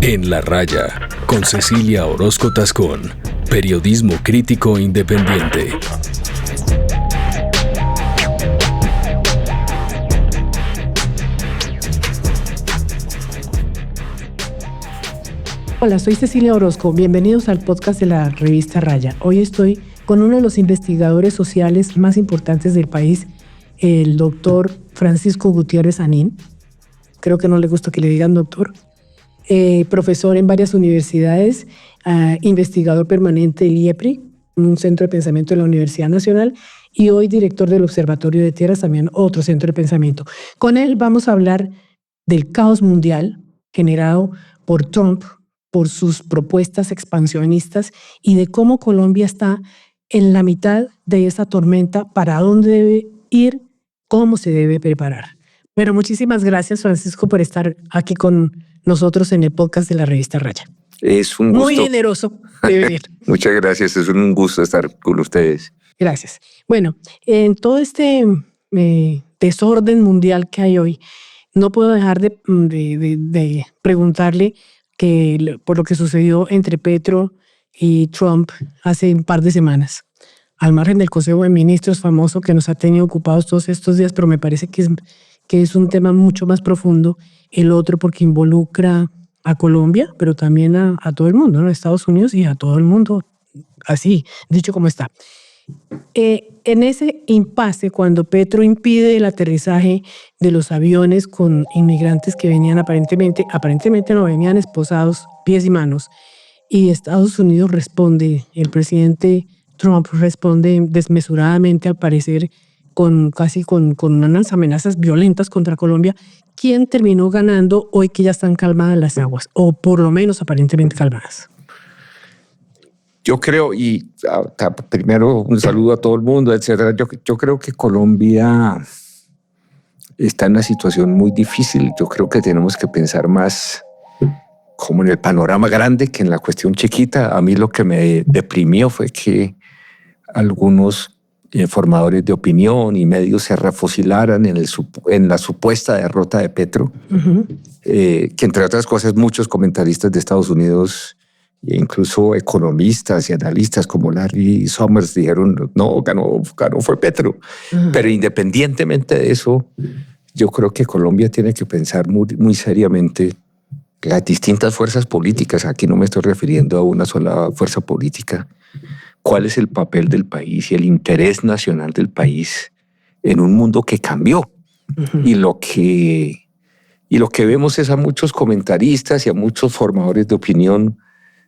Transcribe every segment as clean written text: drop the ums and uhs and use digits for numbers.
En la Raya, con Cecilia Orozco Tascón, periodismo crítico independiente. Hola, soy Cecilia Orozco. Bienvenidos al podcast de la revista Raya. Hoy estoy con uno de los investigadores sociales más importantes del país, el doctor Francisco Gutiérrez Anín. Creo que no le gusta que le digan doctor. Profesor en varias universidades, investigador permanente del IEPRI, un centro de pensamiento de la Universidad Nacional, y hoy director del Observatorio de Tierras, también otro centro de pensamiento. Con él vamos a hablar del caos mundial generado por Trump, por sus propuestas expansionistas y de cómo Colombia está en la mitad de esa tormenta, para dónde debe ir, cómo se debe preparar. Pero muchísimas gracias, Francisco, por estar aquí con nosotros en el podcast de la revista Raya. Es un gusto. Muy generoso de venir. Muchas gracias, es un gusto estar con ustedes. Gracias. Bueno, en todo este desorden mundial que hay hoy, no puedo dejar de preguntarle por lo que sucedió entre Petro y Trump hace un par de semanas, al margen del Consejo de Ministros famoso que nos ha tenido ocupados todos estos días, pero me parece que es un tema mucho más profundo, el otro porque involucra a Colombia, pero también a todo el mundo, ¿no? A Estados Unidos y a todo el mundo, así, dicho como está. En ese impasse, cuando Petro impide el aterrizaje de los aviones con inmigrantes que venían aparentemente no, venían esposados, pies y manos, y Estados Unidos responde, el presidente Trump responde desmesuradamente, al parecer, casi con unas amenazas violentas contra Colombia. ¿Quién terminó ganando hoy que ya están calmadas las aguas? O por lo menos aparentemente calmadas. Yo creo, primero un saludo a todo el mundo, etcétera. Yo creo que Colombia está en una situación muy difícil. Yo creo que tenemos que pensar más como en el panorama grande que en la cuestión chiquita. A mí lo que me deprimió fue que algunos formadores de opinión y medios se refocilaran en la supuesta derrota de Petro, que entre otras cosas muchos comentaristas de Estados Unidos e incluso economistas y analistas como Larry Summers dijeron, no, ganó fue Petro. Pero independientemente de eso, yo creo que Colombia tiene que pensar muy seriamente las distintas fuerzas políticas. Aquí no me estoy refiriendo a una sola fuerza política. ¿Cuál es el papel del país y el interés nacional del país en un mundo que cambió? Y lo que vemos es a muchos comentaristas y a muchos formadores de opinión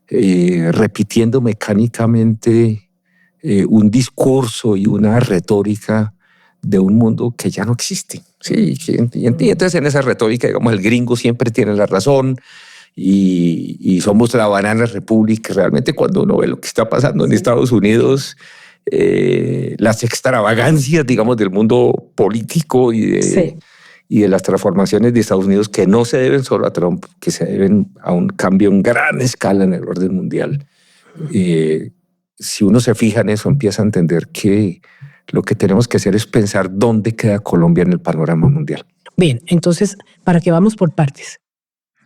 repitiendo mecánicamente un discurso y una retórica de un mundo que ya no existe. Sí, y entonces en esa retórica, digamos, el gringo siempre tiene la razón y somos la banana republic. Realmente cuando uno ve lo que está pasando en Estados Unidos, las extravagancias, digamos, del mundo político y de las transformaciones de Estados Unidos, que no se deben solo a Trump, que se deben a un cambio en gran escala en el orden mundial. Si uno se fija en eso, empieza a entender que lo que tenemos que hacer es pensar dónde queda Colombia en el panorama mundial. Bien, entonces, para que vamos por partes,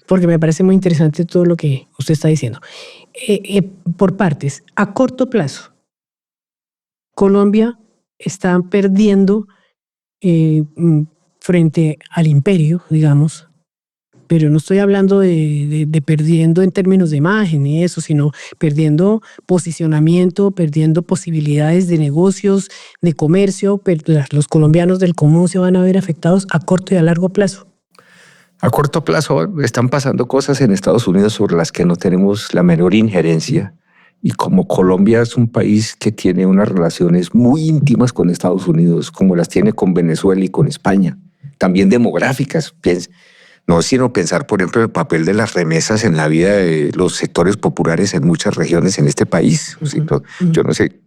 porque me parece muy interesante todo lo que usted está diciendo. Por partes, a corto plazo, Colombia está perdiendo frente al imperio, digamos, pero no estoy hablando de perdiendo en términos de imagen y eso, sino perdiendo posicionamiento, perdiendo posibilidades de negocios, de comercio. Los colombianos del común se van a ver afectados a corto y a largo plazo. A corto plazo están pasando cosas en Estados Unidos sobre las que no tenemos la menor injerencia. Y como Colombia es un país que tiene unas relaciones muy íntimas con Estados Unidos, como las tiene con Venezuela y con España, también demográficas, no sino pensar, por ejemplo, el papel de las remesas en la vida de los sectores populares en muchas regiones en este país. Yo no sé,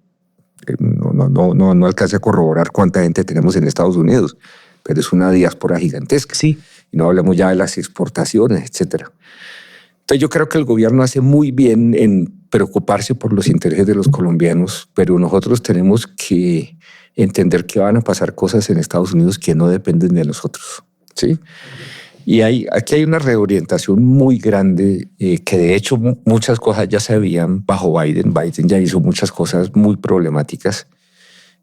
no alcancé a corroborar cuánta gente tenemos en Estados Unidos, pero es una diáspora gigantesca. Sí. Y no hablemos ya de las exportaciones, etcétera. Entonces yo creo que el gobierno hace muy bien en preocuparse por los intereses de los colombianos, pero nosotros tenemos que entender que van a pasar cosas en Estados Unidos que no dependen de nosotros, ¿sí? Y aquí hay una reorientación muy grande, que de hecho muchas cosas ya se veían bajo Biden. Biden ya hizo muchas cosas muy problemáticas,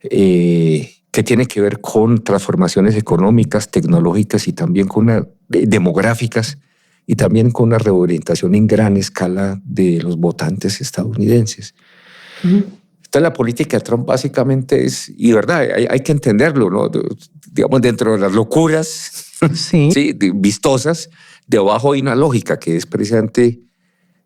que tiene que ver con transformaciones económicas, tecnológicas y también demográficas, y también con una reorientación en gran escala de los votantes estadounidenses. Entonces la política de Trump básicamente es, y verdad, hay que entenderlo, ¿no? Digamos, dentro de las locuras Sí. ¿sí? Vistosas, debajo hay una lógica que es precisamente,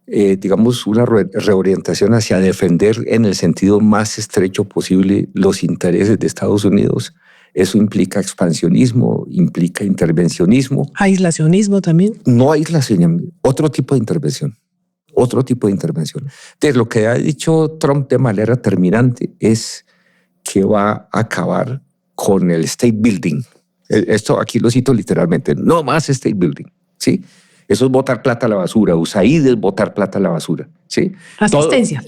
digamos, una reorientación hacia defender en el sentido más estrecho posible los intereses de Estados Unidos. Eso implica expansionismo, implica intervencionismo. Aislacionismo también. No aislacionismo, otro tipo de intervención. Otro tipo de intervención. Entonces, lo que ha dicho Trump de manera terminante es que va a acabar con el state building. Esto aquí lo cito literalmente. No más state building. ¿Sí? Eso es botar plata a la basura. USAID es botar plata a la basura. ¿Sí? Asistencia.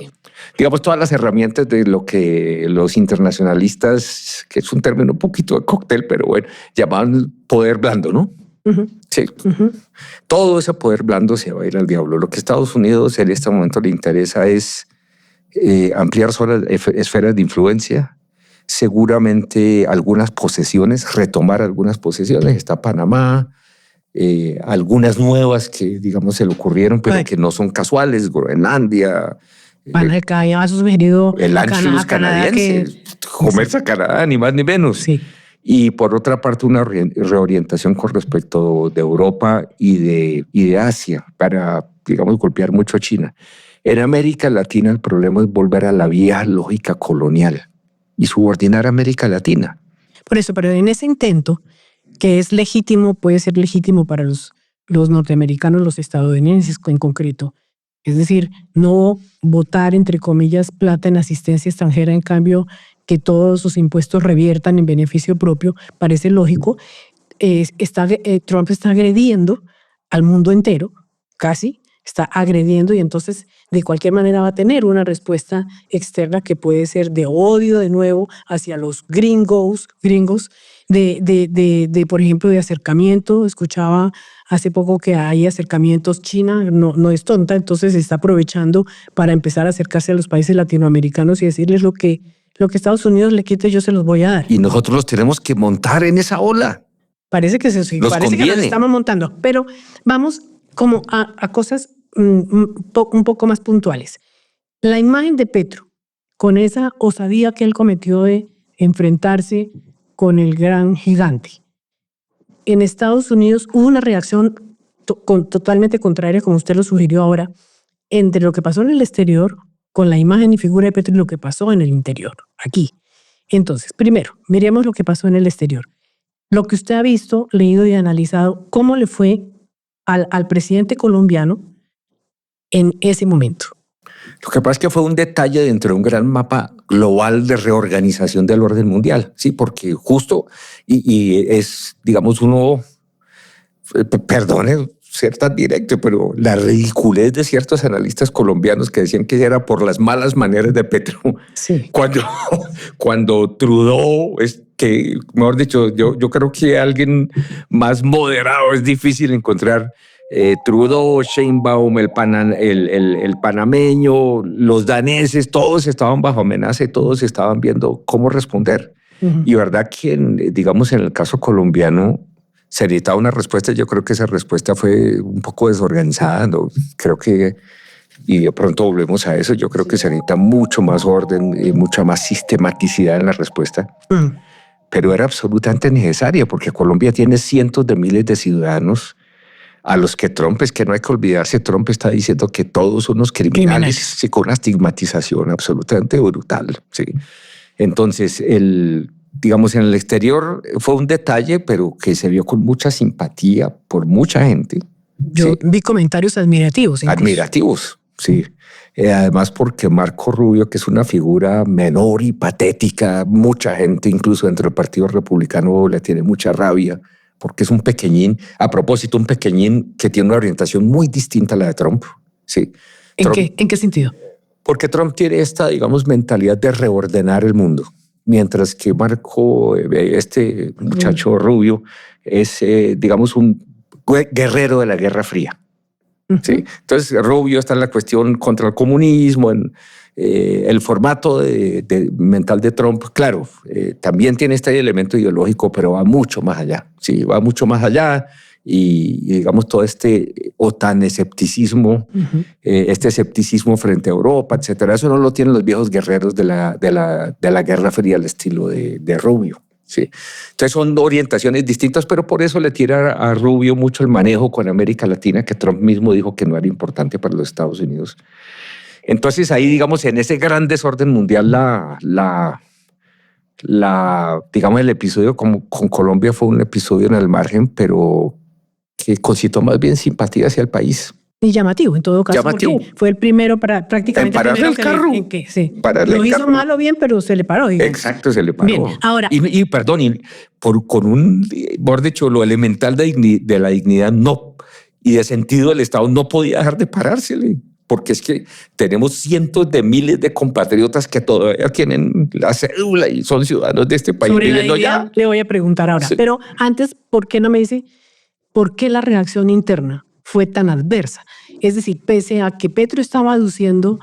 Digamos, todas las herramientas de lo que los internacionalistas, que es un término un poquito de cóctel, pero bueno, llamaban poder blando, ¿no? Sí. Todo ese poder blando se va a ir al diablo. Lo que a Estados Unidos en este momento le interesa es ampliar esferas de influencia, seguramente algunas posesiones, retomar algunas posesiones. Está Panamá, algunas nuevas que, digamos, se le ocurrieron, pero que no son casuales. Groenlandia. Panamá ha sugerido el Anschluss canadiense, comerse a Canadá, ni más ni menos. Sí. Y por otra parte, una reorientación con respecto de Europa y de Asia para, digamos, golpear mucho a China. En América Latina el problema es volver a la vieja lógica colonial y subordinar a América Latina. Por eso, pero en ese intento, que es legítimo, puede ser legítimo para los norteamericanos, los estadounidenses en concreto, es decir, no botar, entre comillas, plata en asistencia extranjera, en cambio que todos sus impuestos reviertan en beneficio propio, parece lógico. Trump está agrediendo al mundo entero, casi, está agrediendo, y entonces de cualquier manera va a tener una respuesta externa que puede ser de odio de nuevo hacia los gringos, por ejemplo, de acercamiento. Escuchaba hace poco que hay acercamientos. China no es tonta, entonces está aprovechando para empezar a acercarse a los países latinoamericanos y decirles lo que Estados Unidos le quite, yo se los voy a dar. Y nosotros los tenemos que montar en esa ola. Parece que que nos estamos montando, pero vamos como a cosas un poco más puntuales. La imagen de Petro, con esa osadía que él cometió de enfrentarse con el gran gigante. En Estados Unidos hubo una reacción totalmente contraria, como usted lo sugirió ahora, entre lo que pasó en el exterior con la imagen y figura de Petro y lo que pasó en el interior, aquí. Entonces, primero, miremos lo que pasó en el exterior. Lo que usted ha visto, leído y analizado, ¿cómo le fue al presidente colombiano en ese momento? Lo que pasa es que fue un detalle dentro de un gran mapa global de reorganización del orden mundial, sí, porque justo, y es, digamos, uno, perdone ser tan directo, pero la ridiculez de ciertos analistas colombianos que decían que era por las malas maneras de Petro. Sí. Cuando Trudeau, que mejor dicho, yo creo que alguien más moderado es difícil encontrar. Trudeau, Sheinbaum, el panameño, los daneses, todos estaban bajo amenaza y todos estaban viendo cómo responder. Y verdad que, digamos, en el caso colombiano se necesitaba una respuesta. Yo creo que esa respuesta fue un poco desorganizada, ¿no? Creo que, y de pronto volvemos a eso, yo creo que se necesita mucho más orden y mucha más sistematicidad en la respuesta. Pero era absolutamente necesaria porque Colombia tiene cientos de miles de ciudadanos a los que Trump, es que no hay que olvidarse, Trump está diciendo que todos son unos criminales. Sí, con una estigmatización absolutamente brutal. Sí. Entonces, digamos, en el exterior fue un detalle, pero que se vio con mucha simpatía por mucha gente. Yo vi comentarios admirativos. Incluso. Admirativos, sí. Además porque Marco Rubio, que es una figura menor y patética, mucha gente, incluso dentro del Partido Republicano, le tiene mucha rabia, porque es un pequeñín, a propósito, un pequeñín que tiene una orientación muy distinta a la de Trump. Sí. ¿En qué sentido? Porque Trump tiene esta, digamos, mentalidad de reordenar el mundo, mientras que Marco, este muchacho rubio, es, digamos, guerrero de la Guerra Fría. ¿Sí? Entonces, Rubio está en la cuestión contra el comunismo, en el formato mental de Trump. Claro, también tiene este elemento ideológico, pero va mucho más allá. Sí, va mucho más allá. Y digamos, todo este OTAN escepticismo, este escepticismo frente a Europa, etcétera, eso no lo tienen los viejos guerreros de la Guerra Fría al estilo de Rubio. Sí. Entonces son orientaciones distintas, pero por eso le tira a Rubio mucho el manejo con América Latina, que Trump mismo dijo que no era importante para los Estados Unidos. Entonces ahí, digamos, en ese gran desorden mundial, digamos, el episodio con Colombia fue un episodio en el margen, pero que concitó más bien simpatía hacia el país. Y llamativo, en todo caso, llamativo. Porque fue el primero prácticamente en pararle el carro. Lo hizo mal o bien, pero se le paró. Digamos. Exacto, se le paró. Bien, ahora. Perdón, con un, por dicho, lo elemental de la dignidad y de sentido del Estado no podía dejar de parársele. Porque es que tenemos cientos de miles de compatriotas que todavía tienen la cédula y son ciudadanos de este país. Sobre la dignidad le voy a preguntar ahora. Sí. Pero antes, ¿por qué no me dice por qué la reacción interna fue tan adversa? Es decir, pese a que Petro estaba aduciendo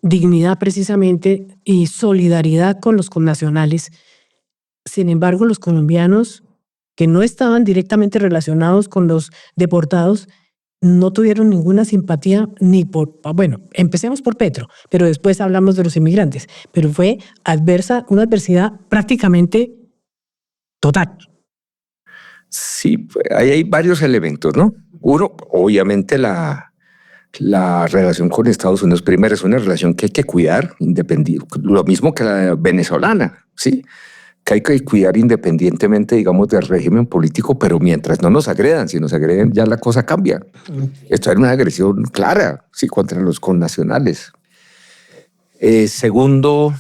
dignidad precisamente y solidaridad con los connacionales, sin embargo, los colombianos que no estaban directamente relacionados con los deportados no tuvieron ninguna simpatía ni por... Bueno, empecemos por Petro, pero después hablamos de los inmigrantes. Pero fue una adversidad prácticamente total. Sí, ahí hay varios elementos, ¿no? Uno, obviamente la relación con Estados Unidos primero es una relación que hay que cuidar, independiente, lo mismo que la venezolana, ¿sí? Que hay que cuidar independientemente, digamos, del régimen político, pero mientras no nos agredan, si nos agreden ya la cosa cambia. Esto era una agresión clara, sí, contra los connacionales. Segundo,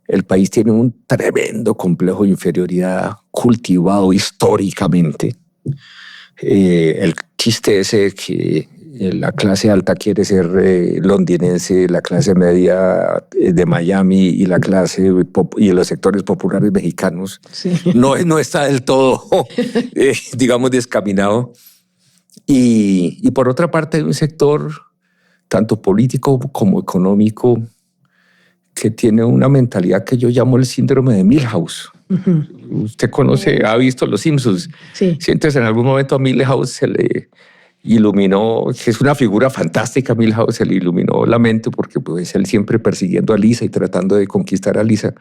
el país tiene un tremendo complejo de inferioridad cultivado históricamente. El chiste ese que la clase alta quiere ser londinense, la clase media de Miami y la clase y los sectores populares mexicanos, sí. no está del todo, digamos, descaminado. Y por otra parte hay un sector tanto político como económico que tiene una mentalidad que yo llamo el síndrome de Milhouse. Usted conoce, ha visto Los Simpsons. Sí. Sientes en algún momento a Milhouse se le iluminó, que es una figura fantástica, Milhouse, se le iluminó la mente porque pues él siempre persiguiendo a Lisa y tratando de conquistar a Lisa,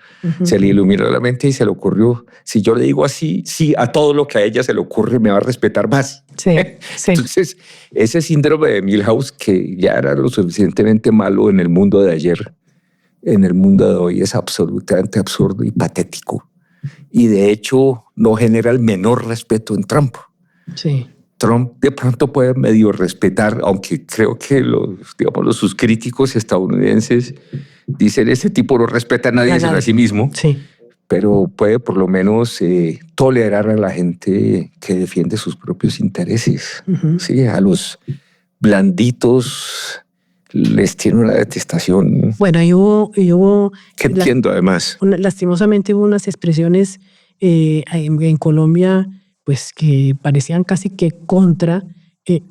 se le iluminó la mente y se le ocurrió, si yo le digo así, sí, a todo lo que a ella se le ocurre me va a respetar más. Sí, sí. Entonces, ese síndrome de Milhouse, que ya era lo suficientemente malo en el mundo de ayer, en el mundo de hoy es absolutamente absurdo y patético. Y de hecho no genera el menor respeto en Trump. Sí. Trump de pronto puede medio respetar, aunque creo que sus críticos estadounidenses dicen este tipo no respeta a nadie sino a sí mismo. Sí. Pero puede por lo menos tolerar a la gente que defiende sus propios intereses. Sí, a los blanditos les tiene una detestación. Bueno, y hubo que entiendo además. Lastimosamente hubo unas expresiones en Colombia pues que parecían casi que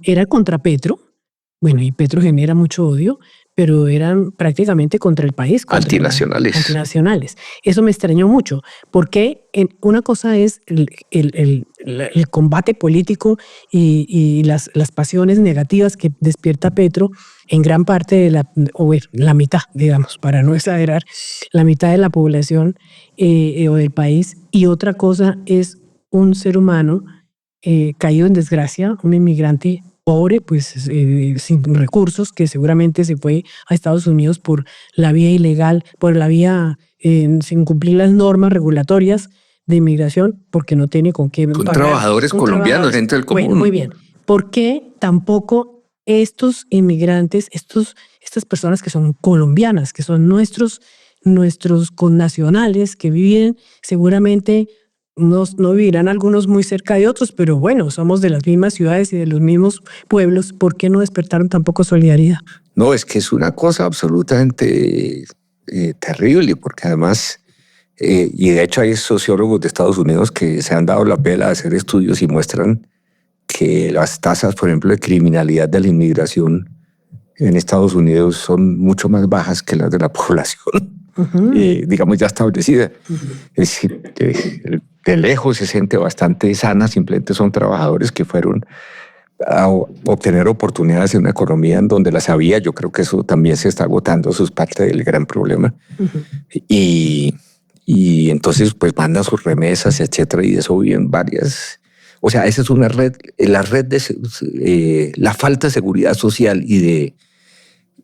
era contra Petro. Bueno, y Petro genera mucho odio, pero eran prácticamente contra el país. Antinacionales. Antinacionales. Eso me extrañó mucho, porque una cosa es el combate político y las pasiones negativas que despierta Petro en gran parte de la mitad, digamos, para no exagerar, la mitad de la población o del país. Y otra cosa es un ser humano caído en desgracia, un inmigrante pobre, pues sin recursos, que seguramente se fue a Estados Unidos por la vía ilegal, por la vía sin cumplir las normas regulatorias de inmigración, porque no tiene con qué pagar. Trabajadores colombianos, gente del común. Bueno, muy bien. ¿Por qué tampoco estos inmigrantes, estas personas que son colombianas, que son nuestros connacionales, que viven seguramente... No vivirán algunos muy cerca de otros, pero bueno, somos de las mismas ciudades y de los mismos pueblos. ¿Por qué no despertaron tampoco solidaridad? No, es que es una cosa absolutamente terrible, porque además, y de hecho hay sociólogos de Estados Unidos que se han dado la pela de hacer estudios y muestran que las tasas, por ejemplo, de criminalidad de la inmigración en Estados Unidos son mucho más bajas que las de la población, digamos, ya establecida. Es decir, de lejos es gente bastante sana, simplemente son trabajadores que fueron a obtener oportunidades en una economía en donde las había. Yo creo que eso también se está agotando, eso es parte del gran problema. Y entonces pues mandan sus remesas, etcétera, y de eso viven varias. O sea, esa es una red, la red de la falta de seguridad social y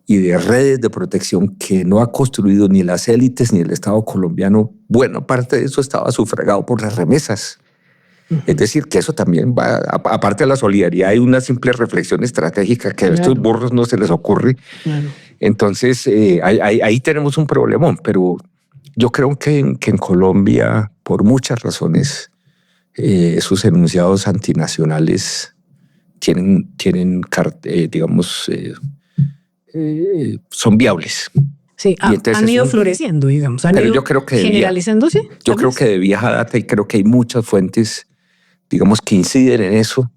de redes de protección que no ha construido ni las élites ni el Estado colombiano. Buena parte de eso estaba sufragado por las remesas. Es decir, que eso también va, aparte de la solidaridad, hay una simple reflexión estratégica que a estos burros no se les ocurre. Entonces, ahí tenemos un problemón, pero yo creo que en Colombia, por muchas razones, esos enunciados antinacionales digamos, son viables. Sí, han ido floreciendo, digamos. Pero yo creo que generalizándose. Yo creo que de vieja data, y creo que hay muchas fuentes, digamos, que inciden en eso,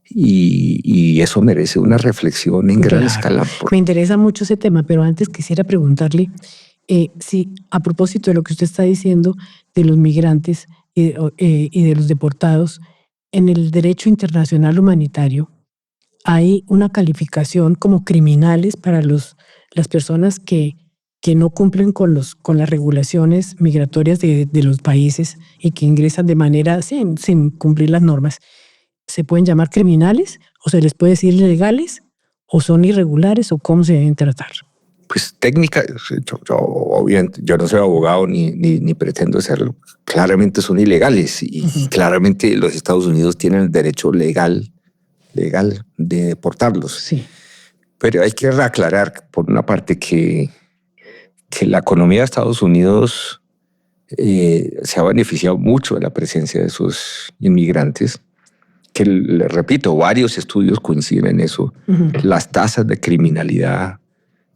y eso merece una reflexión en gran escala. Me interesa mucho ese tema, pero antes quisiera preguntarle si, a propósito de lo que usted está diciendo de los migrantes y de los deportados, en el derecho internacional humanitario hay una calificación como criminales para las personas que no cumplen con las regulaciones migratorias de los países y que ingresan de manera sin cumplir las normas. ¿Se pueden llamar criminales o se les puede decir ilegales o son irregulares o cómo se deben tratar? Pues técnica, obviamente, yo no soy abogado ni pretendo serlo. Claramente son ilegales y claramente los Estados Unidos tienen el derecho legal de deportarlos. Sí. Pero hay que aclarar, por una parte, que la economía de Estados Unidos se ha beneficiado mucho de la presencia de esos inmigrantes, que, le repito, varios estudios coinciden en eso. Las tasas de criminalidad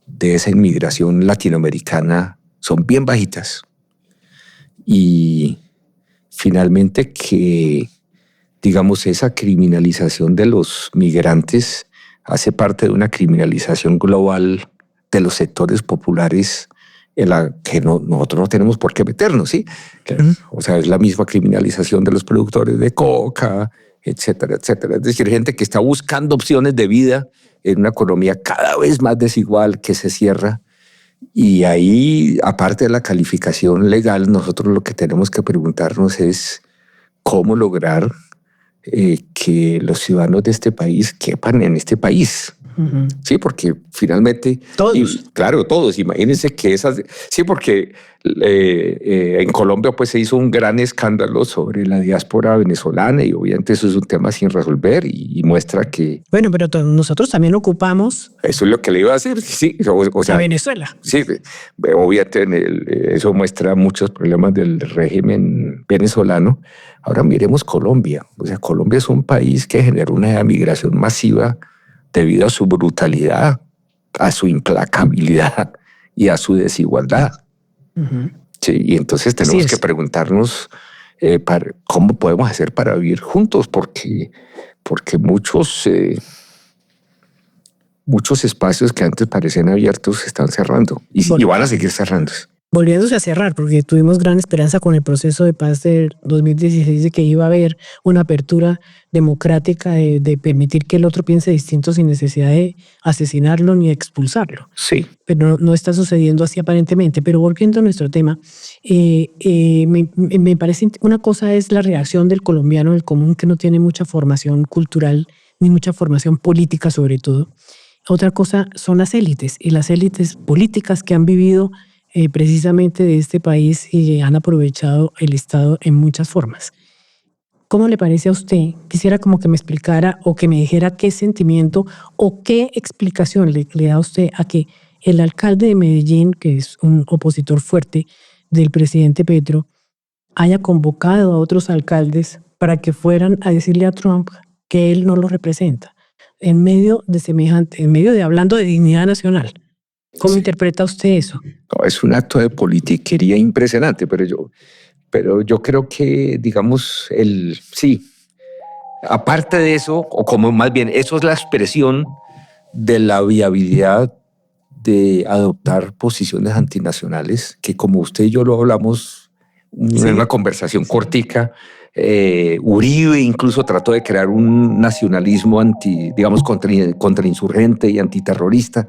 de esa inmigración latinoamericana son bien bajitas. Y finalmente que, digamos, esa criminalización de los migrantes hace parte de una criminalización global de los sectores populares en la que nosotros no tenemos por qué meternos, ¿sí? O sea, es la misma criminalización de los productores de coca, etcétera, etcétera. Es decir, gente que está buscando opciones de vida en una economía cada vez más desigual que se cierra. Y ahí, aparte de la calificación legal, nosotros lo que tenemos que preguntarnos es cómo lograr que los ciudadanos de este país quepan en este país. Sí, porque finalmente... Todos. Claro, todos. Imagínense que esas... Sí, porque en Colombia pues se hizo un gran escándalo sobre la diáspora venezolana y obviamente eso es un tema sin resolver y muestra que... Bueno, pero nosotros también ocupamos... Eso es lo que le iba a decir, sí. O sea, a Venezuela. Sí, obviamente eso muestra muchos problemas del régimen venezolano. Ahora miremos Colombia. O sea, Colombia es un país que generó una migración masiva debido a su brutalidad, a su implacabilidad y a su desigualdad. Sí, y entonces tenemos que preguntarnos cómo podemos hacer para vivir juntos, porque muchos espacios que antes parecían abiertos se están cerrando y van a seguir cerrándose. Volviéndose a cerrar, porque tuvimos gran esperanza con el proceso de paz del 2016 de que iba a haber una apertura democrática de permitir que el otro piense distinto sin necesidad de asesinarlo ni de expulsarlo. Sí. Pero no está sucediendo así aparentemente. Pero volviendo a nuestro tema, me parece una cosa es la reacción del colombiano del común que no tiene mucha formación cultural ni mucha formación política sobre todo. Otra cosa son las élites y las élites políticas que han vivido precisamente de este país y han aprovechado el Estado en muchas formas. ¿Cómo le parece a usted? Quisiera como que me explicara o que me dijera qué sentimiento o qué explicación le da a usted a que el alcalde de Medellín, que es un opositor fuerte del presidente Petro, haya convocado a otros alcaldes para que fueran a decirle a Trump que él no lo representa, en medio de hablando de dignidad nacional. ¿Cómo interpreta usted eso? No, es un acto de politiquería impresionante, pero yo creo que, digamos, aparte de eso, o como más bien, eso es la expresión de la viabilidad de adoptar posiciones antinacionales, que como usted y yo lo hablamos en una conversación cortica, Uribe incluso trató de crear un nacionalismo contrainsurgente y antiterrorista,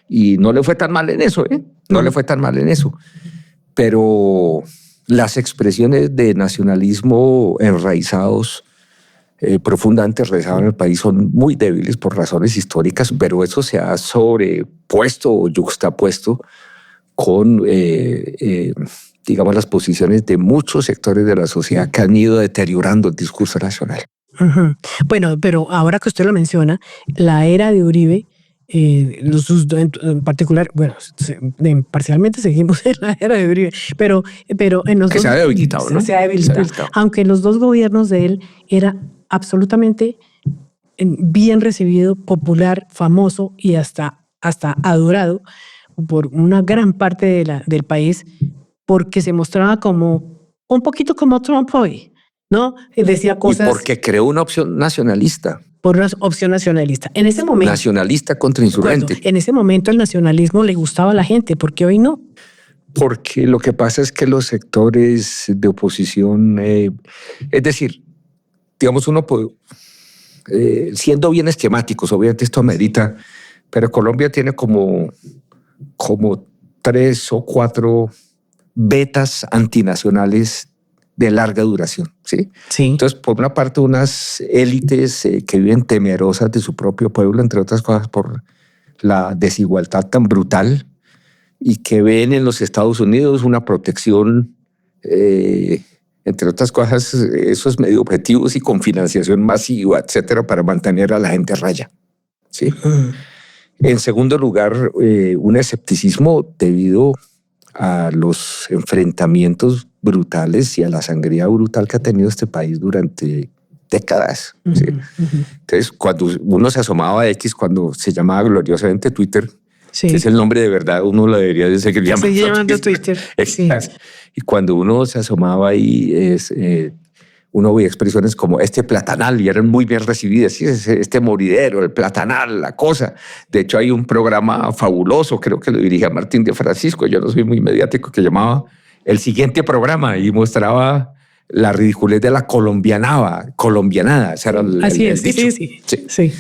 y no le fue tan mal en eso, no le fue tan mal en eso. Pero las expresiones de nacionalismo enraizados, profundamente enraizados en el país, son muy débiles por razones históricas, pero eso se ha sobrepuesto o yuxtapuesto con, digamos, las posiciones de muchos sectores de la sociedad que han ido deteriorando el discurso nacional. Bueno, pero ahora que usted lo menciona, la era de Uribe, en particular, bueno, parcialmente seguimos en la era de Uribe, pero en los que dos... se ha debilitado, ¿no? Se ha debilitado. Aunque en los dos gobiernos de él era absolutamente bien recibido, popular, famoso y hasta adorado por una gran parte del país, porque se mostraba como un poquito como Trump hoy, ¿no? Decía cosas... Y porque creó una opción nacionalista. Por una opción nacionalista. En ese momento... Nacionalista contrainsurgente. En ese momento el nacionalismo le gustaba a la gente, ¿por qué hoy no? Porque lo que pasa es que los sectores de oposición, es decir, digamos, uno puede, siendo bien esquemáticos, obviamente esto amerita, pero Colombia tiene como 3 o 4 vetas antinacionales de larga duración, ¿sí? Sí. Entonces, por una parte, unas élites que viven temerosas de su propio pueblo, entre otras cosas, por la desigualdad tan brutal, y que ven en los Estados Unidos una protección, entre otras cosas, esos medio objetivos y con financiación masiva, etcétera, para mantener a la gente a raya, ¿sí? En segundo lugar, un escepticismo debido a los enfrentamientos brutales y a la sangría brutal que ha tenido este país durante décadas. ¿Sí? Entonces, cuando uno se asomaba a X, cuando se llamaba gloriosamente Twitter, que es el nombre de verdad, uno lo debería de seguir llamando Twitter. Sí. Y cuando uno se asomaba ahí, uno veía expresiones como este platanal, y eran muy bien recibidas. ¿Sí? Este moridero, el platanal, la cosa. De hecho, hay un programa fabuloso, creo que lo dirige Martín de Francisco, yo no soy muy mediático, que llamaba El Siguiente Programa, y mostraba la ridiculez de la colombianada. Ese era Así el es, dicho. Sí.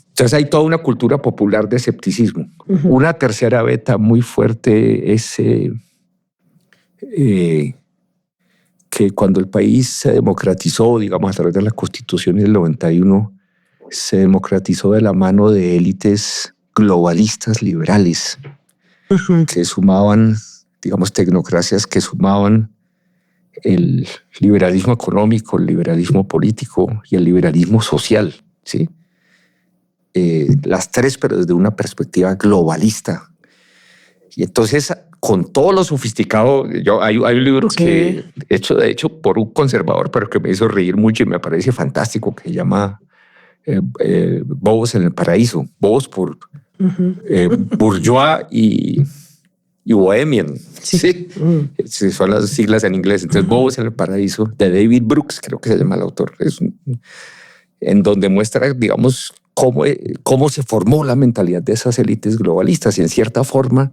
Entonces hay toda una cultura popular de escepticismo. Una tercera veta muy fuerte es que cuando el país se democratizó, digamos, a través de la Constitución del 91, se democratizó de la mano de élites globalistas liberales que sumaban, digamos, tecnocracias que sumaban el liberalismo económico, el liberalismo político y el liberalismo social, ¿sí? Las tres, pero desde una perspectiva globalista. Y entonces, con todo lo sofisticado, hay un libro que hecho de hecho por un conservador, pero que me hizo reír mucho y me parece fantástico, que se llama Bobos en el Paraíso. Bobos por bourgeois y bohemian. Sí. Son las siglas en inglés. Entonces, Bobos en el Paraíso, de David Brooks, creo que se llama el autor. En donde muestra, digamos, cómo se formó la mentalidad de esas élites globalistas, y en cierta forma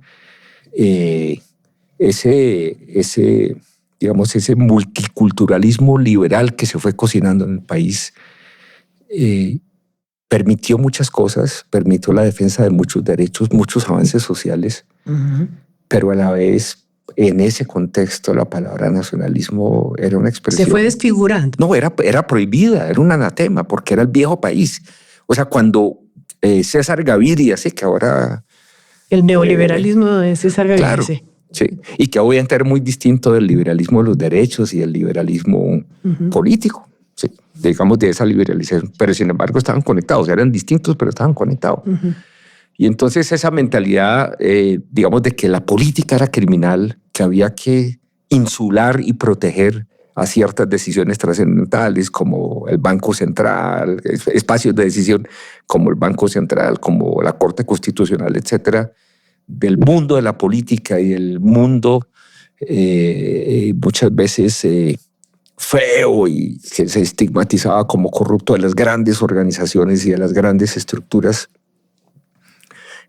ese multiculturalismo liberal que se fue cocinando en el país permitió muchas cosas, permitió la defensa de muchos derechos, muchos avances sociales, pero a la vez, en ese contexto, la palabra nacionalismo era una expresión... Se fue desfigurando. No, era prohibida, era un anatema, porque era el viejo país. O sea, cuando César Gaviria, sí, que ahora... El neoliberalismo de César Gaviria, claro, sí. Y que obviamente era muy distinto del liberalismo de los derechos y del liberalismo político, sí, digamos, de esa liberalización. Pero sin embargo estaban conectados, eran distintos, pero estaban conectados. Y entonces esa mentalidad, digamos, de que la política era criminal, que había que insular y proteger a ciertas decisiones trascendentales como el Banco Central, espacios de decisión como el Banco Central, como la Corte Constitucional, etcétera, del mundo de la política y del mundo muchas veces feo y que se estigmatizaba como corrupto de las grandes organizaciones y de las grandes estructuras.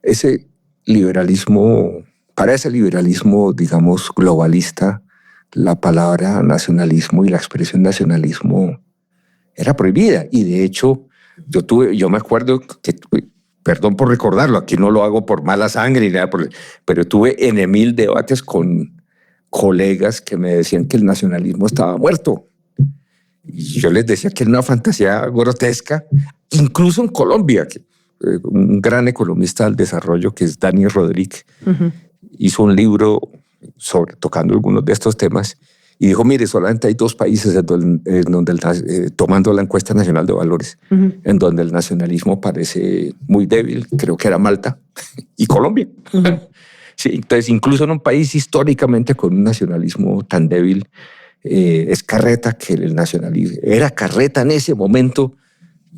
Ese liberalismo, para ese liberalismo, digamos, globalista, la palabra nacionalismo y la expresión nacionalismo era prohibida. Y de hecho, yo me acuerdo que, perdón por recordarlo, aquí no lo hago por mala sangre ni nada, pero tuve en 1000 debates con colegas que me decían que el nacionalismo estaba muerto. Y yo les decía que era una fantasía grotesca, incluso en Colombia, que un gran economista del desarrollo que es Dani Rodríguez hizo un libro tocando algunos de estos temas y dijo, mire, solamente hay 2 países tomando la encuesta nacional de valores, en donde el nacionalismo parece muy débil, creo que era Malta y Colombia. Sí, entonces, incluso en un país históricamente con un nacionalismo tan débil, es carreta que el nacionalismo era carreta en ese momento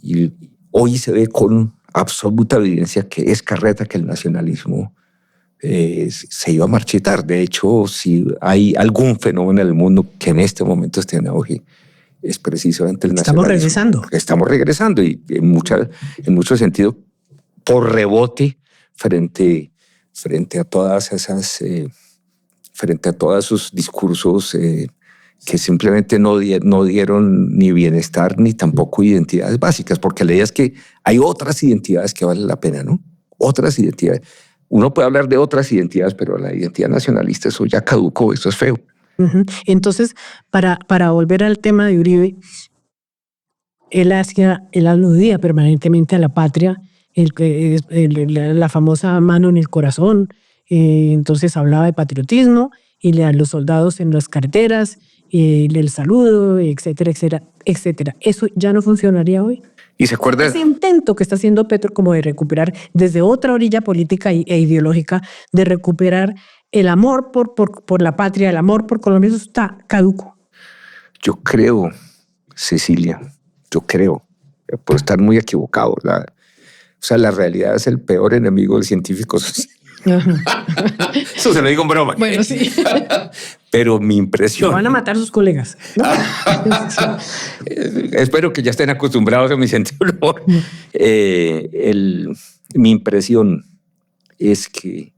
y hoy se ve con absoluta evidencia que es carreta que el nacionalismo se iba a marchitar. De hecho, si hay algún fenómeno en el mundo que en este momento esté en auge, es precisamente el nacionalismo. Estamos regresando y en mucho sentido por rebote frente a todas esas, frente a todos esos discursos que simplemente no dieron ni bienestar ni tampoco identidades básicas, porque la idea es que hay otras identidades que valen la pena, ¿no? Otras identidades. Uno puede hablar de otras identidades, pero la identidad nacionalista, eso ya caducó, eso es feo. Entonces, para volver al tema de Uribe, él aludía permanentemente a la patria, la famosa mano en el corazón. Entonces hablaba de patriotismo y a los soldados en las carreteras, el saludo, etcétera, etcétera, etcétera. ¿Eso ya no funcionaría hoy? Y se acuerda ese intento que está haciendo Petro como de recuperar desde otra orilla política e ideológica, de recuperar el amor por la patria, el amor por Colombia, eso está caduco. Yo creo, Cecilia, por estar muy equivocado, la realidad es el peor enemigo del científico social. Eso se lo digo en broma. Bueno, sí. Pero mi impresión... Lo van a matar sus colegas, ¿no? Espero que ya estén acostumbrados a mi sentido del humor. Mi impresión es que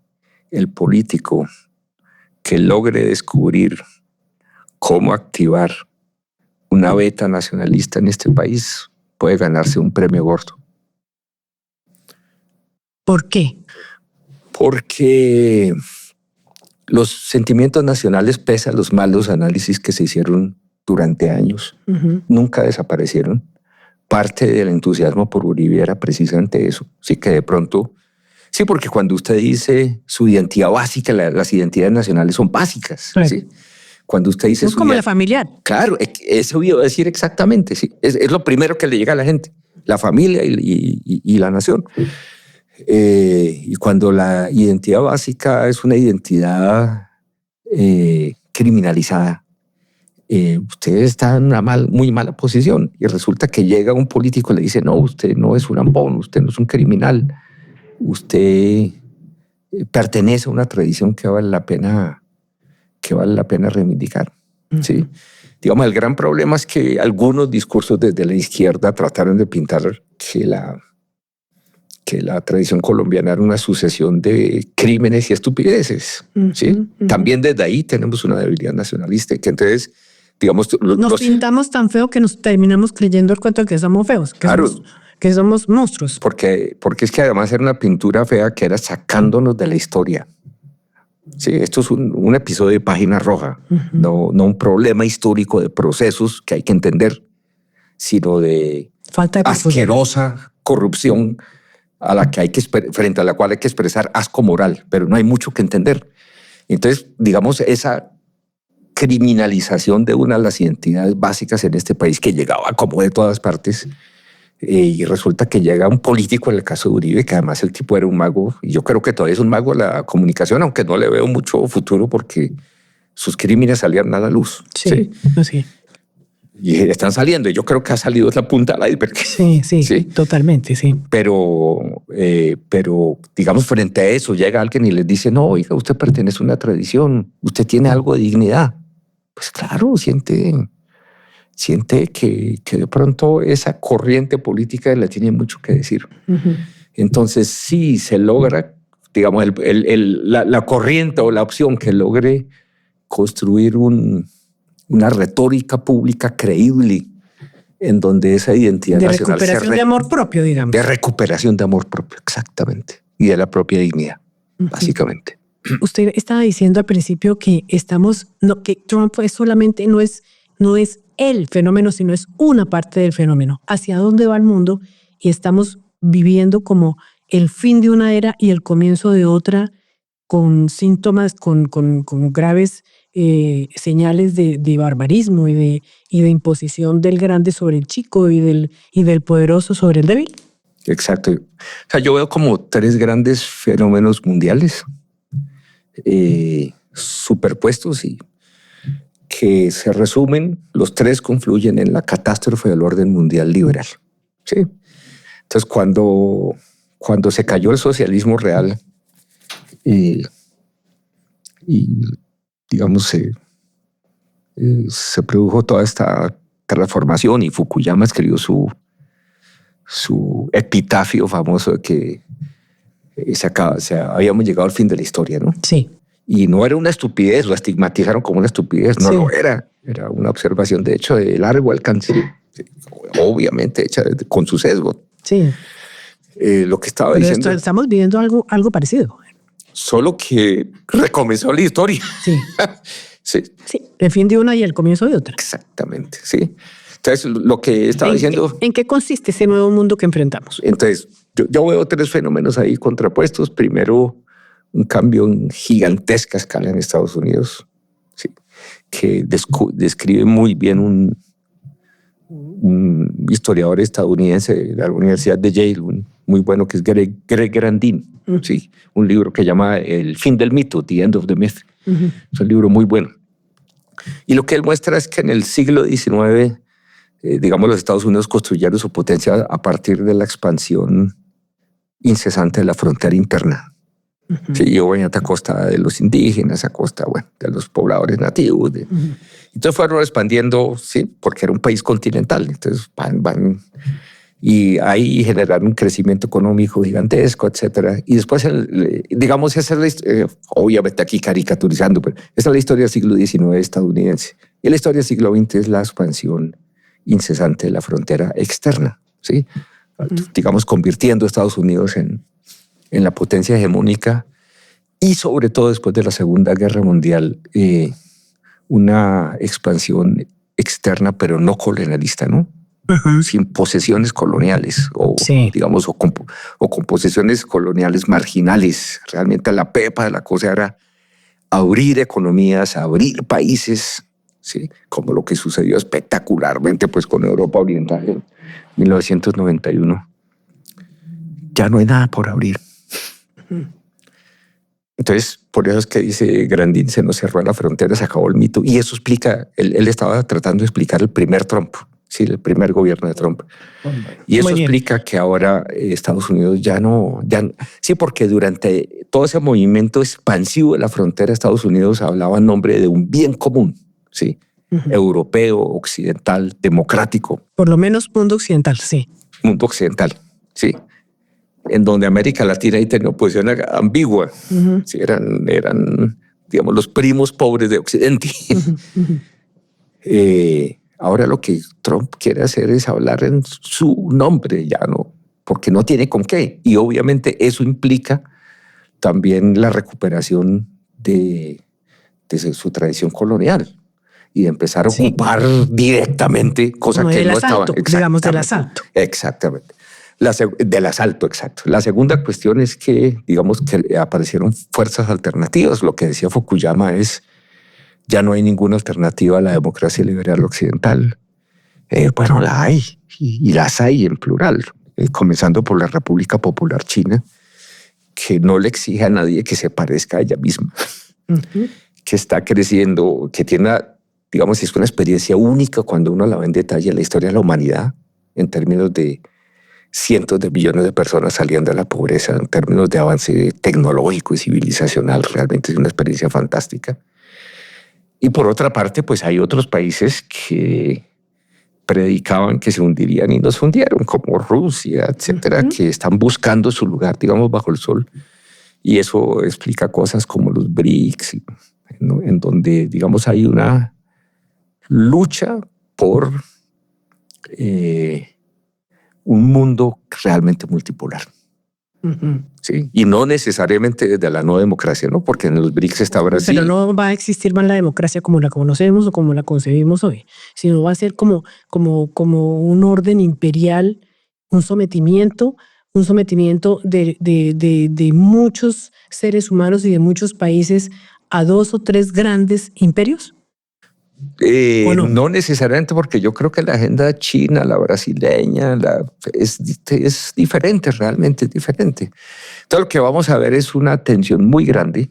el político que logre descubrir cómo activar una beta nacionalista en este país puede ganarse un premio gordo. ¿Por qué? Porque los sentimientos nacionales, pese a los malos análisis que se hicieron durante años, nunca desaparecieron. Parte del entusiasmo por Uribe era precisamente eso. Sí que de pronto, sí, porque cuando usted dice su identidad básica, las identidades nacionales son básicas. Claro. ¿Sí? Cuando usted dice... Es como la familiar. Claro, eso iba a decir exactamente. Sí. Es lo primero que le llega a la gente, la familia y la nación. Y cuando la identidad básica es una identidad criminalizada, usted está en una muy mala posición y resulta que llega un político y le dice, no, usted no es un ambón, usted no es un criminal, usted pertenece a una tradición que vale la pena reivindicar. ¿Sí? Digamos, el gran problema es que algunos discursos desde la izquierda trataron de pintar que la tradición colombiana era una sucesión de crímenes y estupideces. ¿Sí? También desde ahí tenemos una debilidad nacionalista, que entonces, digamos... Nos pintamos tan feo que nos terminamos creyendo el cuento de que somos feos, que somos monstruos. Porque es que además era una pintura fea que era sacándonos de la historia. Sí, esto es un episodio de Página Roja, no un problema histórico de procesos que hay que entender, sino de falta de asquerosa corrupción frente a la cual hay que expresar asco moral, pero no hay mucho que entender. Entonces, digamos, esa criminalización de una de las identidades básicas en este país que llegaba como de todas partes, y resulta que llega un político, en el caso de Uribe, que además el tipo era un mago, y yo creo que todavía es un mago de la comunicación, aunque no le veo mucho futuro porque sus crímenes salían a la luz. Sí, así. Y están saliendo, y yo creo que ha salido la punta del iceberg. Sí, totalmente, sí. Pero, digamos, frente a eso, llega alguien y les dice, no, oiga, usted pertenece a una tradición, usted tiene algo de dignidad. Pues claro, siente siente que de pronto esa corriente política le tiene mucho que decir. Entonces, sí se logra, digamos, la corriente o la opción que logre construir una retórica pública creíble en donde esa identidad de nacional recuperación de amor propio, digamos. De recuperación de amor propio, exactamente. Y de la propia dignidad, básicamente. Usted estaba diciendo al principio que que Trump no es el fenómeno, sino es una parte del fenómeno. ¿Hacia dónde va el mundo? Y estamos viviendo como el fin de una era y el comienzo de otra, con síntomas, con graves señales de barbarismo y de imposición del grande sobre el chico y del poderoso sobre el débil. Exacto. O sea, yo veo como 3 grandes fenómenos mundiales superpuestos y que se resumen, los 3 confluyen en la catástrofe del orden mundial liberal. ¿Sí? Entonces, cuando se cayó el socialismo real y digamos, se produjo toda esta transformación y Fukuyama escribió su epitafio famoso de que habíamos llegado al fin de la historia, ¿no? Sí. Y no era una estupidez, lo estigmatizaron como una estupidez, no sí. lo era. Era una observación, de hecho, de largo alcance, obviamente hecha con su sesgo. Sí. Lo que estaba diciendo. Estamos viviendo algo parecido. Solo que recomenzó la historia. Sí. Sí. Sí, el fin de una y el comienzo de otra. Exactamente, sí. Entonces, lo que estaba diciendo... ¿En qué consiste ese nuevo mundo que enfrentamos? Entonces, yo veo 3 fenómenos ahí contrapuestos. Primero, un cambio en gigantesca escala en Estados Unidos, ¿sí? Que describe muy bien un historiador estadounidense de la Universidad de Yale, muy bueno, que es Greg Grandin. Sí, un libro que llama El fin del mito, The End of the Myth. Es un libro muy bueno. Y lo que él muestra es que en el siglo XIX, digamos, los Estados Unidos construyeron su potencia a partir de la expansión incesante de la frontera interna. Sí, y obviamente a costa de los indígenas, a costa, de los pobladores nativos. Entonces fueron expandiendo, sí, porque era un país continental. Entonces van y ahí generaron un crecimiento económico gigantesco, etcétera. Y después, digamos, esa es obviamente aquí caricaturizando, pero esa es la historia del siglo XIX estadounidense. Y la historia del siglo XX es la expansión incesante de la frontera externa, ¿sí? Digamos, convirtiendo a Estados Unidos en la potencia hegemónica y sobre todo después de la Segunda Guerra Mundial, una expansión externa, pero no colonialista, ¿no? Sin posesiones coloniales o, sí, digamos, o con posesiones coloniales marginales. Realmente la pepa de la cosa era abrir economías, abrir países, ¿sí? Como lo que sucedió espectacularmente pues, con Europa Oriental en 1991. Ya no hay nada por abrir. Entonces, por eso es que dice Grandin, se nos cerró la frontera, se acabó el mito. Y eso explica, él estaba tratando de explicar el primer Trump, sí, el primer gobierno de Trump. Y eso explica que ahora Estados Unidos ya no... Sí, porque durante todo ese movimiento expansivo de la frontera de Estados Unidos hablaba en nombre de un bien común, sí, europeo, occidental, democrático. Por lo menos mundo occidental, sí. Mundo occidental, sí. En donde América Latina ahí tenía una posición ambigua. Sí, eran, digamos, los primos pobres de Occidente. Ahora lo que Trump quiere hacer es hablar en su nombre, ya no, porque no tiene con qué. Y obviamente eso implica también la recuperación de su tradición colonial y de empezar a ocupar directamente cosas que no estaban. Digamos, del asalto. Exactamente. Del asalto, exacto. La segunda cuestión es que, digamos, que aparecieron fuerzas alternativas. Lo que decía Fukuyama es, ya no hay ninguna alternativa a la democracia liberal occidental. Bueno, la hay, y las hay en plural, comenzando por la República Popular China, que no le exige a nadie que se parezca a ella misma, que está creciendo, que tiene, digamos, es una experiencia única cuando uno la ve en detalle en la historia de la humanidad, en términos de cientos de millones de personas saliendo de la pobreza, en términos de avance tecnológico y civilizacional. Realmente es una experiencia fantástica. Y por otra parte, pues hay otros países que predicaban que se hundirían y no se hundieron, como Rusia, etcétera, que están buscando su lugar, digamos, bajo el sol. Y eso explica cosas como los BRICS, ¿no? En donde, digamos, hay una lucha por un mundo realmente multipolar. Sí, y no necesariamente desde la no democracia, ¿no? Porque en los BRICS está Brasil. Pero no va a existir más la democracia como la conocemos o como la concebimos hoy, sino va a ser como un orden imperial, un sometimiento de muchos seres humanos y de muchos países a 2 o 3 grandes imperios. No necesariamente, porque yo creo que la agenda china, la brasileña, es diferente, realmente es diferente. Entonces lo que vamos a ver es una tensión muy grande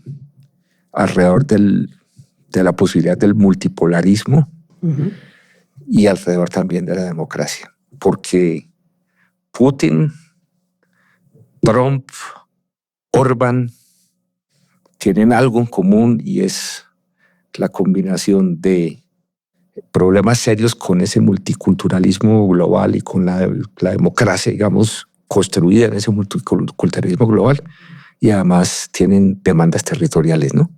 alrededor de la posibilidad del multipolarismo y alrededor también de la democracia. Porque Putin, Trump, Orbán tienen algo en común y es la combinación de problemas serios con ese multiculturalismo global y con la democracia, digamos, construida en ese multiculturalismo global, y además tienen demandas territoriales, ¿no?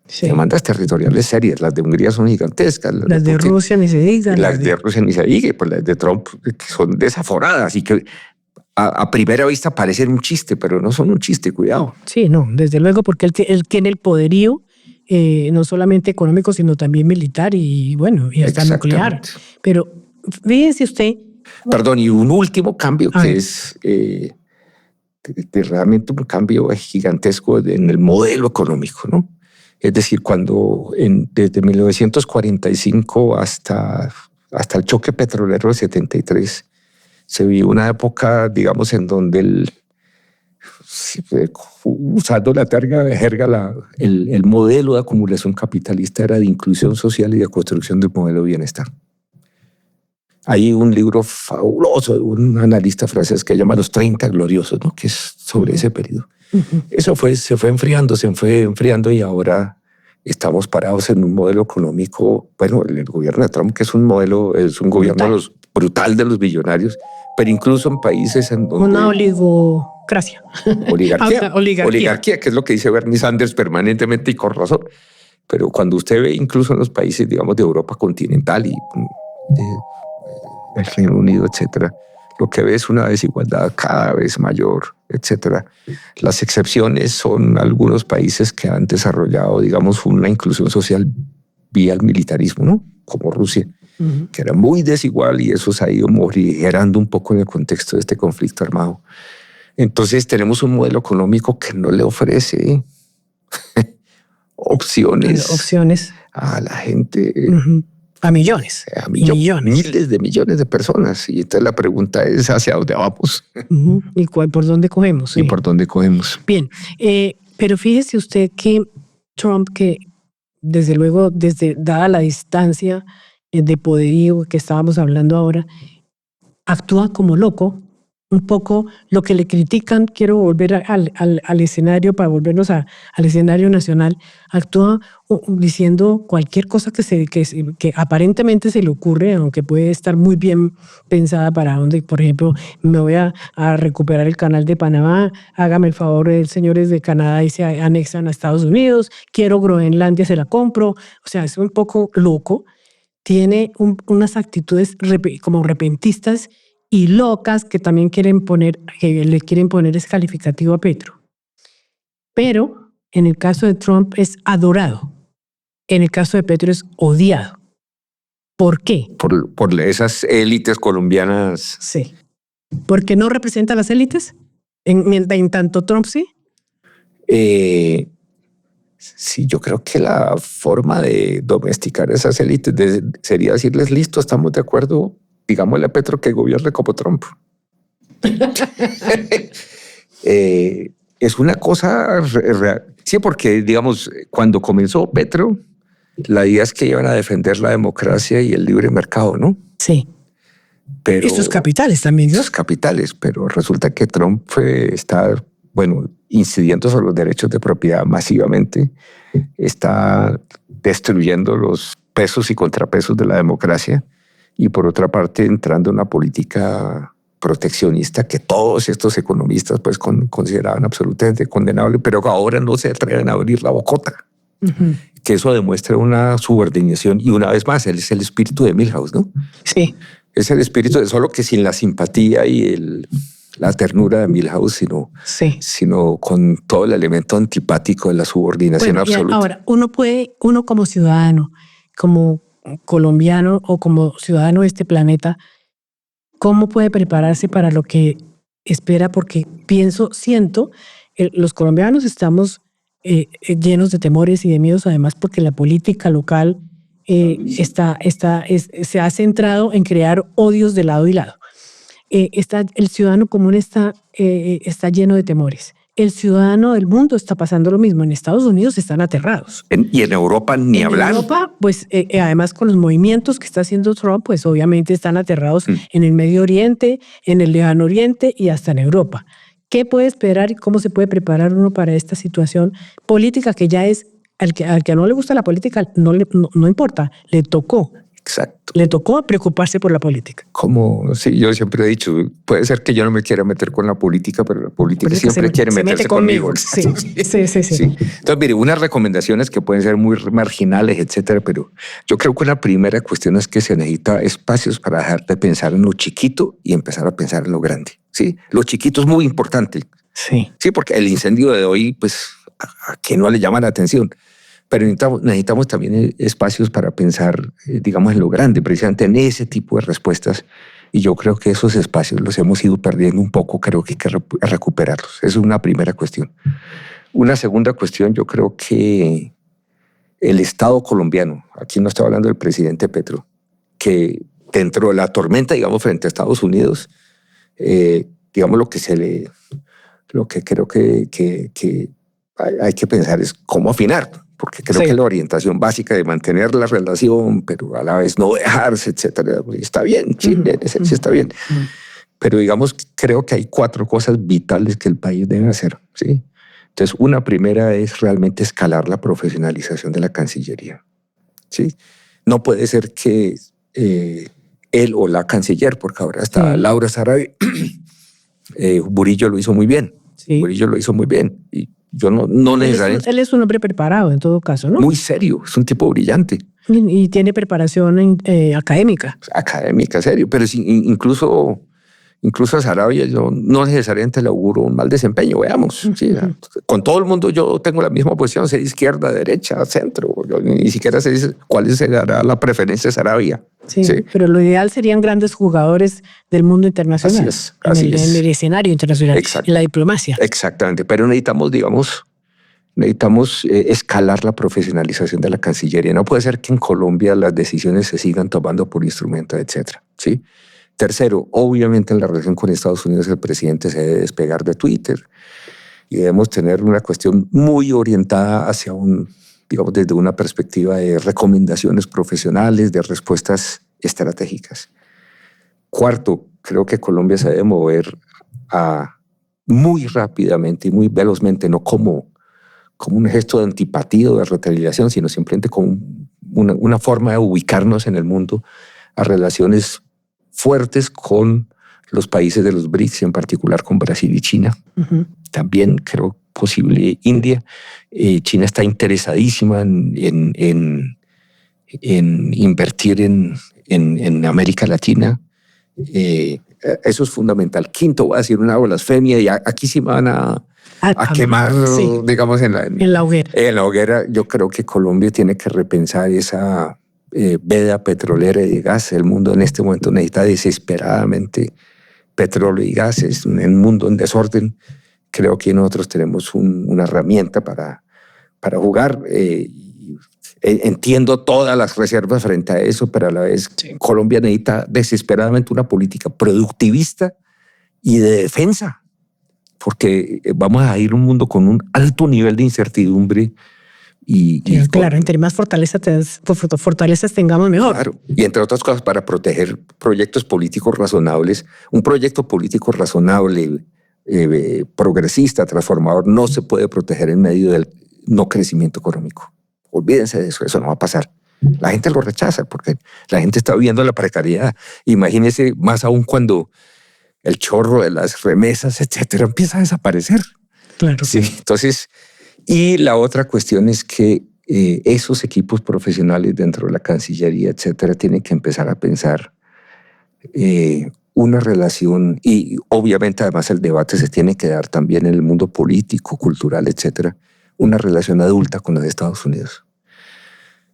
Sí. Demandas territoriales serias. Las de Hungría son gigantescas. Las de Rusia ni se diga. Las de Rusia ni se diga, pues las de Trump son desaforadas y que a primera vista parecen un chiste, pero no son un chiste, cuidado. Sí, no, desde luego, porque él tiene el poderío, no solamente económico, sino también militar y bueno, y hasta nuclear. Pero fíjense usted. Perdón, y un último cambio que es realmente un cambio gigantesco en el modelo económico, ¿no? Es decir, cuando desde 1945 hasta el choque petrolero de 73, se vio una época, digamos, en donde usando la jerga, el modelo de acumulación capitalista era de inclusión social y de construcción del modelo de bienestar. Hay un libro fabuloso de un analista francés que llama Los 30 Gloriosos, ¿no? Que es sobre ese periodo. Eso se fue enfriando y ahora estamos parados en un modelo económico, bueno, el gobierno de Trump, que es un gobierno brutal de los billonarios, pero incluso en países en donde... Una oligocracia. Oligarquía, que es lo que dice Bernie Sanders permanentemente y con razón. Pero cuando usted ve incluso en los países, digamos, de Europa continental y el Reino Unido, etcétera, lo que ve es una desigualdad cada vez mayor, etcétera. Las excepciones son algunos países que han desarrollado, digamos, una inclusión social vía el militarismo, ¿no? Como Rusia, que era muy desigual y eso se ha ido morigerando un poco en el contexto de este conflicto armado. Entonces tenemos un modelo económico que no le ofrece opciones a la gente. A millones. Miles de millones de personas. Y entonces la pregunta es ¿hacia dónde vamos? ¿Y por dónde cogemos? ¿Y por dónde cogemos? Bien, pero fíjese usted que Trump, que desde luego, dada la distancia de poderío que estábamos hablando ahora, actúa como loco. Un poco lo que le critican, quiero volver al escenario, para volvernos al escenario nacional, actúa diciendo cualquier cosa que aparentemente se le ocurre, aunque puede estar muy bien pensada para donde, por ejemplo, me voy a recuperar el canal de Panamá, hágame el favor, señores de Canadá, y se anexan a Estados Unidos, quiero Groenlandia, se la compro. O sea, es un poco loco, tiene unas actitudes como repentistas y locas que también le quieren poner ese calificativo a Petro. Pero en el caso de Trump es adorado. En el caso de Petro es odiado. ¿Por qué? Por esas élites colombianas. Sí. ¿Porque no representa a las élites? ¿En tanto Trump sí? Sí, yo creo que la forma de domesticar esas élites sería decirles, listo, estamos de acuerdo, digámosle a Petro que gobierne como Trump. Es una cosa real. Sí, porque, digamos, cuando comenzó Petro, la idea es que iban a defender la democracia y el libre mercado, ¿no? Sí. Pero, y sus capitales también, ¿no? Sus capitales, pero resulta que Trump está, incidiendo sobre los derechos de propiedad masivamente, está destruyendo los pesos y contrapesos de la democracia y por otra parte entrando en una política proteccionista que todos estos economistas pues consideraban absolutamente condenable, pero que ahora no se atreven a abrir la bocota. Que eso demuestra una subordinación y una vez más, él es el espíritu de Milhouse, ¿no? Sí. Es el espíritu de solo que sin la simpatía y la ternura de Milhouse, sino con todo el elemento antipático de la subordinación absoluta. Ahora, uno como ciudadano, como colombiano o como ciudadano de este planeta, ¿cómo puede prepararse para lo que espera? Porque siento, los colombianos estamos llenos de temores y de miedos, además porque la política local se ha centrado en crear odios de lado y lado. El ciudadano común está lleno de temores. El ciudadano del mundo está pasando lo mismo. En Estados Unidos están aterrados. Y en Europa ni hablar. En Europa, pues además con los movimientos que está haciendo Trump, pues obviamente están aterrados en el Medio Oriente, en el Lejano Oriente y hasta en Europa. ¿Qué puede esperar y cómo se puede preparar uno para esta situación política que ya es, al que no le gusta la política, no importa, le tocó? Exacto. Le tocó preocuparse por la política. Sí, yo siempre he dicho, puede ser que yo no me quiera meter con la política, pero la política siempre quiere meterse conmigo. Sí. Entonces, mire, unas recomendaciones que pueden ser muy marginales, etcétera, pero yo creo que una primera cuestión es que se necesita espacios para dejar de pensar en lo chiquito y empezar a pensar en lo grande. Sí, lo chiquito es muy importante. Sí, porque el incendio de hoy, pues, a quien no le llama la atención. Pero necesitamos también espacios para pensar, digamos, en lo grande, precisamente en ese tipo de respuestas. Y yo creo que esos espacios los hemos ido perdiendo un poco, creo que hay que recuperarlos. Esa es una primera cuestión. Una segunda cuestión, yo creo que el Estado colombiano, aquí no estoy hablando del presidente Petro, que dentro de la tormenta, digamos, frente a Estados Unidos, digamos, lo que creo que hay que pensar es cómo afinar, porque creo que la orientación básica de mantener la relación, pero a la vez no dejarse, etcétera, está bien, sí, está bien. Pero digamos, creo que hay 4 cosas vitales que el país debe hacer, ¿sí? Entonces, una primera es realmente escalar la profesionalización de la Cancillería, ¿sí? No puede ser que él o la canciller, porque ahora está Laura Sarabia, Murillo lo hizo muy bien. Sí. Murillo lo hizo muy bien. Y yo no necesariamente... Él es un hombre preparado en todo caso, ¿no? Muy serio, es un tipo brillante. Y tiene preparación académica. Académica, serio. Pero incluso a Sarabia yo no necesariamente le auguro un mal desempeño, veamos. Sí, con todo el mundo yo tengo la misma posición, sea izquierda, derecha, centro. Yo ni siquiera sé cuál será la preferencia de Sarabia. Sí, pero lo ideal serían grandes jugadores del mundo internacional. Así es. En el escenario internacional, en la diplomacia. Exactamente, pero necesitamos escalar la profesionalización de la Cancillería. No puede ser que en Colombia las decisiones se sigan tomando por instrumento, etcétera. ¿Sí? Tercero, obviamente en la relación con Estados Unidos el presidente se debe despegar de Twitter y debemos tener una cuestión muy orientada hacia digamos, desde una perspectiva de recomendaciones profesionales, de respuestas estratégicas. Cuarto, creo que Colombia se debe mover muy rápidamente y muy velozmente, no como un gesto de antipatía o de retaliación, sino simplemente como una forma de ubicarnos en el mundo a relaciones fuertes con los países de los BRICS, en particular con Brasil y China. También creo posible India. China está interesadísima en invertir en América Latina. Eso es fundamental. Quinto, voy a decir una blasfemia y aquí sí me van a quemar, digamos, en la hoguera. En la hoguera, yo creo que Colombia tiene que repensar esa veda petrolera y de gas. El mundo en este momento necesita desesperadamente petróleo y gas. Es un mundo en desorden. Creo que nosotros tenemos una herramienta para jugar. Entiendo todas las reservas frente a eso, pero a la vez Colombia necesita desesperadamente una política productivista y de defensa, porque vamos a ir a un mundo con un alto nivel de incertidumbre. Claro, entre más fortalezas tengamos, mejor. Claro, y entre otras cosas para proteger proyectos políticos razonables. Un proyecto político razonable, progresista, transformador, no se puede proteger en medio del no crecimiento económico. Olvídense de eso, eso no va a pasar. La gente lo rechaza porque la gente está viviendo la precariedad. Imagínese, más aún cuando el chorro de las remesas, etcétera, empieza a desaparecer. Claro. Sí, entonces, y la otra cuestión es que esos equipos profesionales dentro de la Cancillería, etcétera, tienen que empezar a pensar una relación, y obviamente además el debate se tiene que dar también en el mundo político, cultural, etcétera, una relación adulta con los Estados Unidos.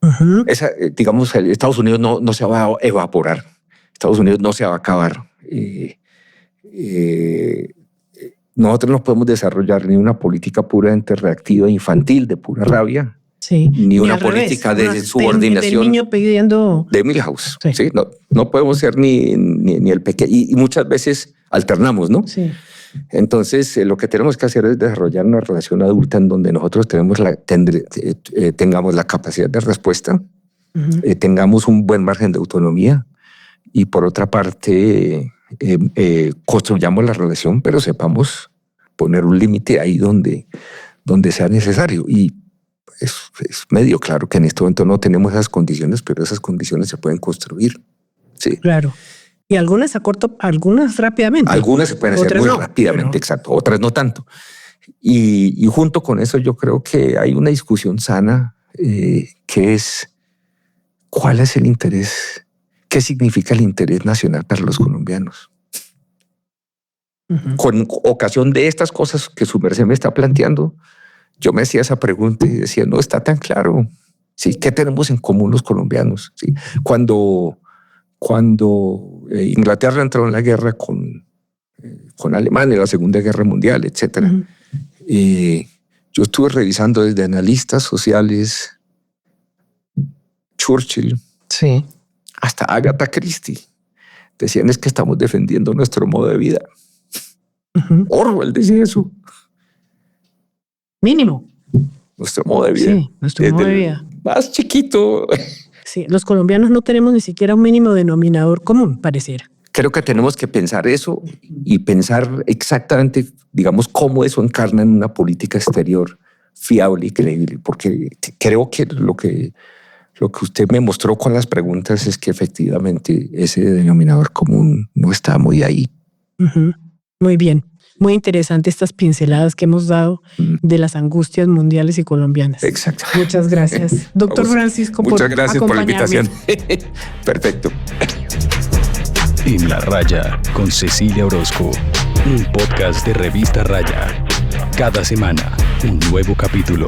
Uh-huh. Digamos, Estados Unidos no se va a evaporar, Estados Unidos no se va a acabar. Nosotros no podemos desarrollar ni una política puramente reactiva, infantil, de pura rabia, sí, ni una política de subordinación. Del niño pidiendo... De Milhouse. Sí. ¿Sí? No podemos ser ni el pequeño. Y muchas veces alternamos, ¿no? Sí. Entonces, lo que tenemos que hacer es desarrollar una relación adulta en donde nosotros tengamos la capacidad de respuesta, uh-huh, tengamos un buen margen de autonomía y, por otra parte, construyamos la relación, pero sepamos poner un límite ahí donde sea necesario. Y es medio claro que en este momento no tenemos esas condiciones, pero esas condiciones se pueden construir. Sí. Claro. Y algunas algunas rápidamente. Algunas se pueden hacer muy rápidamente, pero... exacto. Otras no tanto. Y junto con eso yo creo que hay una discusión sana que es ¿cuál es el interés? ¿Qué significa el interés nacional para los colombianos? Uh-huh. Con ocasión de estas cosas que su merced me está planteando, yo me hacía esa pregunta y decía, no está tan claro. ¿Sí? ¿Qué tenemos en común los colombianos? ¿Sí? Cuando Inglaterra entró en la guerra con Alemania, la Segunda Guerra Mundial, etcétera, uh-huh, yo estuve revisando desde analistas sociales, Churchill, sí, hasta Agatha Christie. Decían es que estamos defendiendo nuestro modo de vida. Uh-huh. Orwell decía eso. Mínimo. Nuestro modo de vida. Sí, nuestro modo de vida. Más chiquito. Sí, los colombianos no tenemos ni siquiera un mínimo denominador común, pareciera. Creo que tenemos que pensar eso y pensar exactamente, digamos, cómo eso encarna en una política exterior fiable y creíble, porque creo que lo que usted me mostró con las preguntas es que efectivamente ese denominador común no está muy ahí. Uh-huh. Muy bien. Muy interesante estas pinceladas que hemos dado de las angustias mundiales y colombianas. Exacto. Muchas gracias. Doctor Francisco, muchas gracias por la invitación. Perfecto. En la Raya con Cecilia Orozco, un podcast de Revista Raya. Cada semana, un nuevo capítulo.